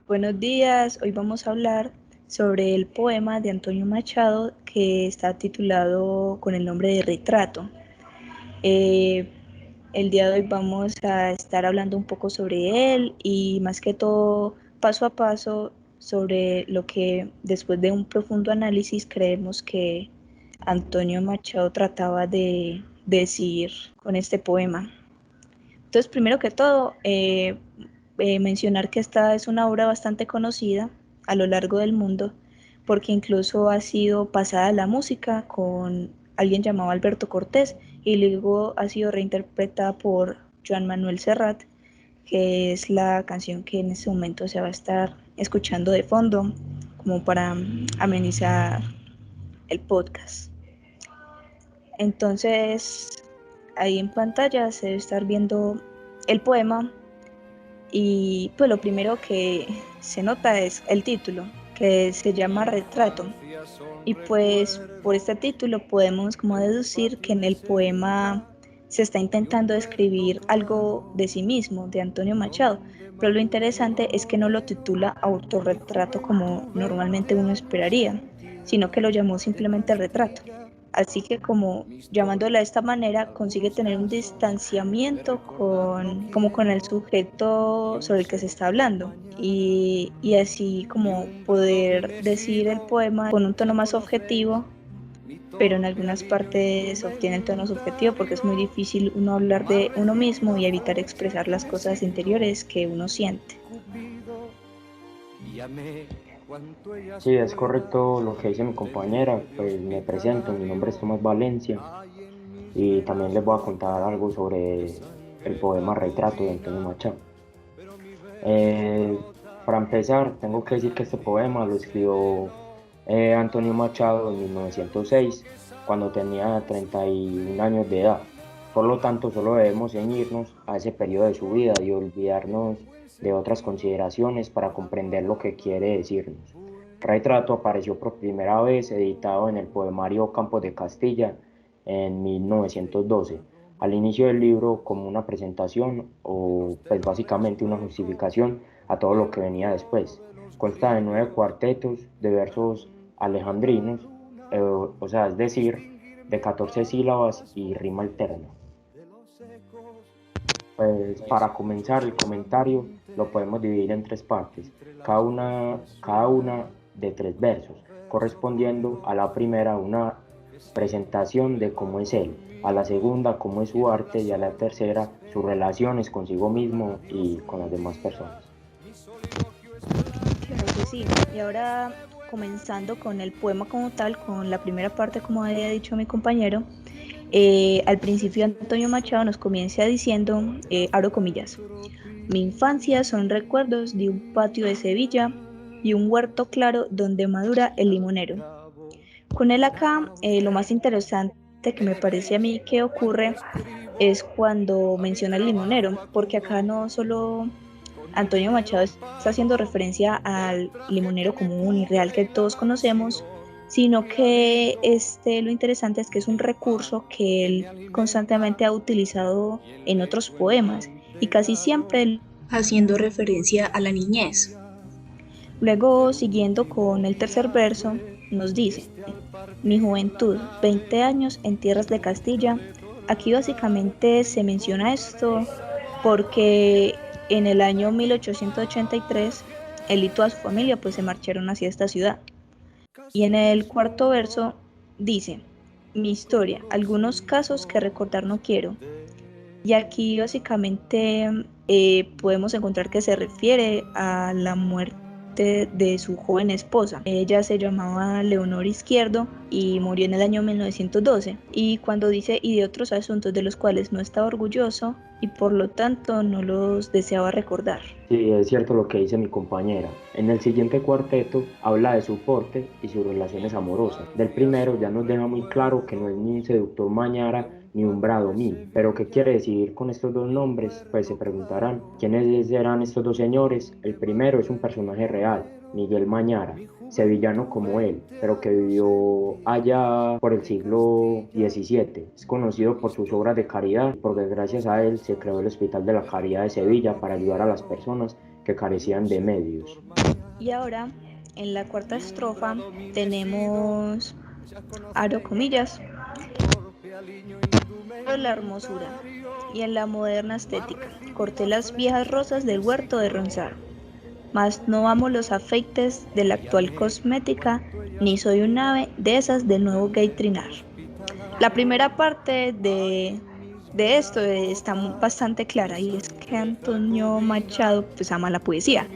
Buenos días, hoy vamos a hablar sobre el poema de Antonio Machado que está titulado con el nombre de Retrato. Eh, el día de hoy vamos a estar hablando un poco sobre él y más que todo paso a paso sobre lo que después de un profundo análisis creemos que Antonio Machado trataba de decir con este poema. Entonces, primero que todo, mencionar que esta es una obra bastante conocida a lo largo del mundo, porque incluso ha sido pasada a la música con alguien llamado Alberto Cortés y luego ha sido reinterpretada por Joan Manuel Serrat, que es la canción que en este momento se va a estar escuchando de fondo, como para amenizar el podcast. Entonces, ahí en pantalla se debe estar viendo el poema y pues lo primero que se nota es el título, que se llama Retrato. Y pues por este título podemos como deducir que en el poema se está intentando describir algo de sí mismo, de Antonio Machado, pero lo interesante es que no lo titula autorretrato como normalmente uno esperaría, sino que lo llamó simplemente retrato. Así que como llamándolo de esta manera consigue tener un distanciamiento como con el sujeto sobre el que se está hablando y así como poder decir el poema con un tono más objetivo, pero en algunas partes obtiene el tono subjetivo porque es muy difícil uno hablar de uno mismo y evitar expresar las cosas interiores que uno siente. Sí, es correcto lo que dice mi compañera. Pues me presento, mi nombre es Tomás Valencia y también les voy a contar algo sobre el poema Retrato de Antonio Machado. Eh, para empezar, tengo que decir que este poema lo escribió Antonio Machado en 1906, cuando tenía 31 años de edad. Por lo tanto, solo debemos ceñirnos a ese periodo de su vida y olvidarnos de otras consideraciones para comprender lo que quiere decirnos. Retrato apareció por primera vez editado en el poemario Campos de Castilla en 1912. Al inicio del libro como una presentación o pues básicamente una justificación a todo lo que venía después. Consta de 9 cuartetos de versos alejandrinos, o sea, es decir, de 14 sílabas y rima alterna. Pues para comenzar el comentario lo podemos dividir en tres partes, cada una de 3 versos, correspondiendo a la primera una presentación de cómo es él, a la segunda cómo es su arte y a la tercera sus relaciones consigo mismo y con las demás personas. Claro que sí. Y ahora comenzando con el poema como tal, con la primera parte como había dicho mi compañero, al principio Antonio Machado nos comienza diciendo, abro comillas, mi infancia son recuerdos de un patio de Sevilla y un huerto claro donde madura el limonero. Con él acá, lo más interesante que me parece a mí que ocurre es cuando menciona el limonero, porque acá no solo Antonio Machado está haciendo referencia al limonero común y real que todos conocemos, sino que lo interesante es que es un recurso que él constantemente ha utilizado en otros poemas y casi siempre haciendo referencia a la niñez. Luego, siguiendo con el tercer verso, nos dice, mi juventud, 20 años en tierras de Castilla. Aquí básicamente se menciona esto porque en el año 1883 él y toda su familia pues se marcharon hacia esta ciudad. Y en el cuarto verso dice, mi historia, algunos casos que recordar no quiero. Y aquí básicamente podemos encontrar que se refiere a la muerte de su joven esposa. Ella se llamaba Leonor Izquierdo y murió en el año 1912. Y cuando dice y de otros asuntos de los cuales no estaba orgulloso y por lo tanto no los deseaba recordar. Sí, es cierto lo que dice mi compañera. En el siguiente cuarteto habla de su porte y sus relaciones amorosas. Del primero ya nos deja muy claro que no es ni un seductor Mañara ni un Bradomín. Pero ¿qué quiere decir con estos dos nombres? Pues se preguntarán, ¿quiénes serán estos dos señores? El primero es un personaje real, Miguel Mañara, sevillano como él, pero que vivió allá por el siglo XVII. Es conocido por sus obras de caridad, porque gracias a él se creó el Hospital de la Caridad de Sevilla para ayudar a las personas que carecían de medios. Y ahora, en la cuarta estrofa, tenemos, abro comillas, la hermosura y en la moderna estética. Corté las viejas rosas del huerto de Ronsard, mas no amo los afeites de la actual cosmética, ni soy un ave de esas del nuevo gay trinar. La primera parte de esto está bastante clara y es que Antonio Machado pues ama la poesía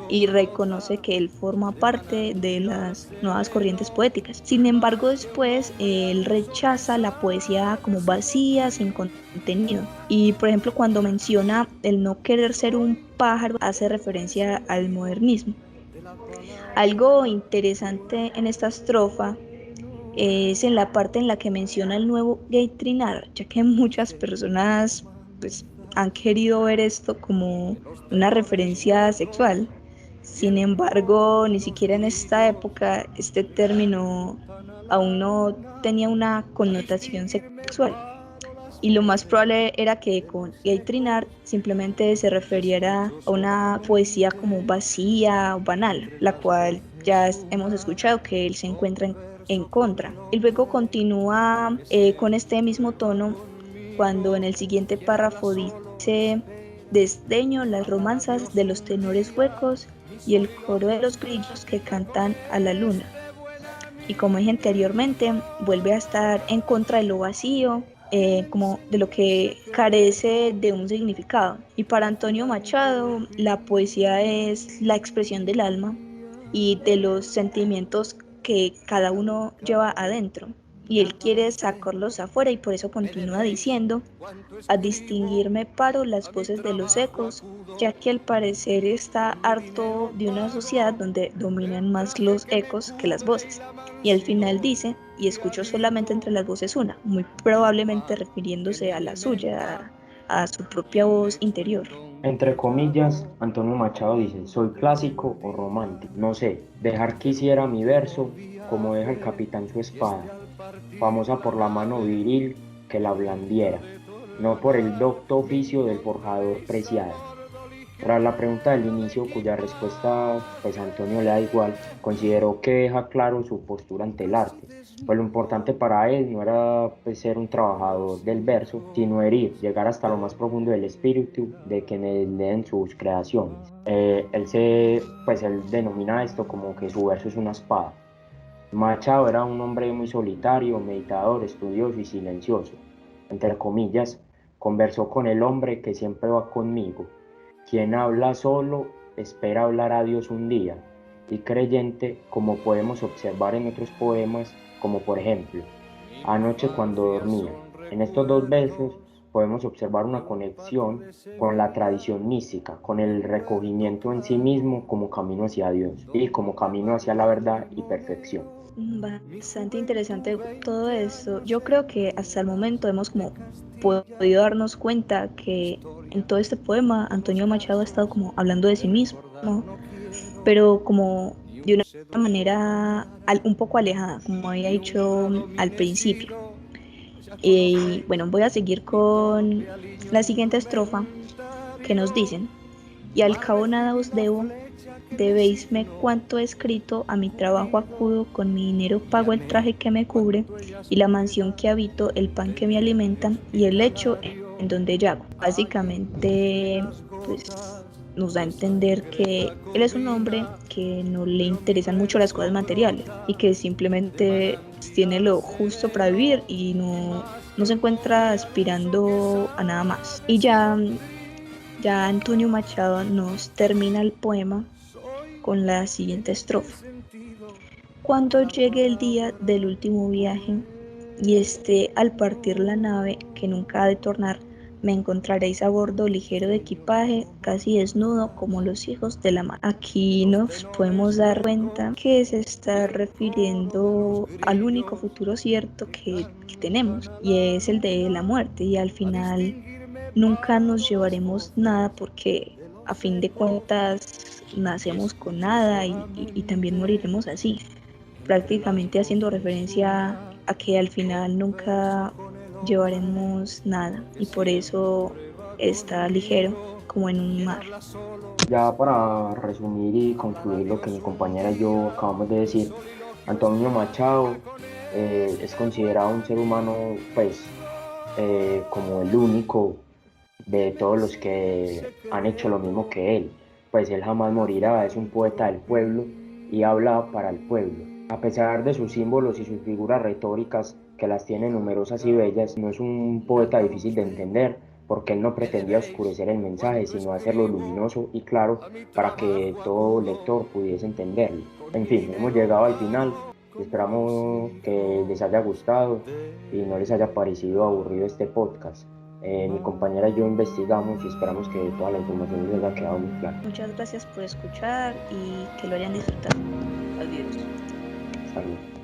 y reconoce que él forma parte de las nuevas corrientes poéticas. Sin embargo, después él rechaza la poesía como vacía, sin contenido. Y por ejemplo, cuando menciona el no querer ser un pájaro, hace referencia al modernismo. Algo interesante en esta estrofa es en la parte en la que menciona el nuevo gay trinar, ya que muchas personas pues, han querido ver esto como una referencia sexual. Sin embargo, ni siquiera en esta época este término aún no tenía una connotación sexual. Y lo más probable era que con gay trinar simplemente se refiriera a una poesía como vacía o banal, la cual ya hemos escuchado que él se encuentra en contra. Y luego continúa con este mismo tono cuando en el siguiente párrafo dice: desdeño las romanzas de los tenores huecos y el coro de los grillos que cantan a la luna. Y como dije anteriormente, vuelve a estar en contra de lo vacío, como de lo que carece de un significado. Y para Antonio Machado, la poesía es la expresión del alma y de los sentimientos que cada uno lleva adentro. Y él quiere sacarlos afuera y por eso continúa diciendo: a distinguirme paro las voces de los ecos, ya que al parecer está harto de una sociedad donde dominan más los ecos que las voces. Y al final dice: y escucho solamente entre las voces una, muy probablemente refiriéndose a la suya, a su propia voz interior. Entre comillas, Antonio Machado dice, soy clásico o romántico, no sé, dejar quisiera mi verso como deja el capitán su espada, famosa por la mano viril que la blandiera, no por el docto oficio del forjador preciada. Tras la pregunta del inicio, cuya respuesta pues a Antonio le da igual, consideró que deja claro su postura ante el arte, pues lo importante para él no era pues, ser un trabajador del verso, sino herir, llegar hasta lo más profundo del espíritu de quienes leen sus creaciones. Él denomina esto como que su verso es una espada. Machado era un hombre muy solitario, meditador, estudioso y silencioso. Entre comillas, conversó con el hombre que siempre va conmigo. Quien habla solo espera hablar a Dios un día, y creyente, como podemos observar en otros poemas, como por ejemplo, Anoche cuando dormía. En estos dos versos podemos observar una conexión con la tradición mística, con el recogimiento en sí mismo como camino hacia Dios y como camino hacia la verdad y perfección. Bastante interesante todo esto. Yo creo que hasta el momento hemos como podido darnos cuenta que en todo este poema Antonio Machado ha estado como hablando de sí mismo, ¿no? Pero como de una manera un poco alejada, como había dicho al principio. Y bueno, voy a seguir con la siguiente estrofa que nos dicen: y al cabo nada os debo, debéisme cuanto he escrito, a mi trabajo acudo, con mi dinero pago el traje que me cubre, y la mansión que habito, el pan que me alimenta, y el lecho en donde yago. Básicamente, pues nos da a entender que él es un hombre que no le interesan mucho las cosas materiales y que simplemente tiene lo justo para vivir y no se encuentra aspirando a nada más. Y ya Antonio Machado nos termina el poema con la siguiente estrofa: cuando llegue el día del último viaje y esté al partir la nave que nunca ha de tornar, me encontraréis a bordo ligero de equipaje, casi desnudo como los hijos de la mar. Aquí nos podemos dar cuenta que se está refiriendo al único futuro cierto que tenemos, y es el de la muerte, y al final nunca nos llevaremos nada porque a fin de cuentas nacemos con nada y también moriremos así, prácticamente haciendo referencia a que al final nunca llevaremos nada y por eso está ligero como en un mar. Ya para resumir y concluir lo que mi compañera y yo acabamos de decir, Antonio Machado es considerado un ser humano, pues, como el único de todos los que han hecho lo mismo que él, pues él jamás morirá, es un poeta del pueblo y habla para el pueblo. A pesar de sus símbolos y sus figuras retóricas, que las tiene numerosas y bellas, no es un poeta difícil de entender, porque él no pretendía oscurecer el mensaje, sino hacerlo luminoso y claro para que todo lector pudiese entenderlo. En fin, hemos llegado al final y esperamos que les haya gustado y no les haya parecido aburrido este podcast. Mi compañera y yo investigamos y esperamos que toda la información les haya quedado muy clara. Muchas gracias por escuchar y que lo hayan disfrutado. Adiós. Salud.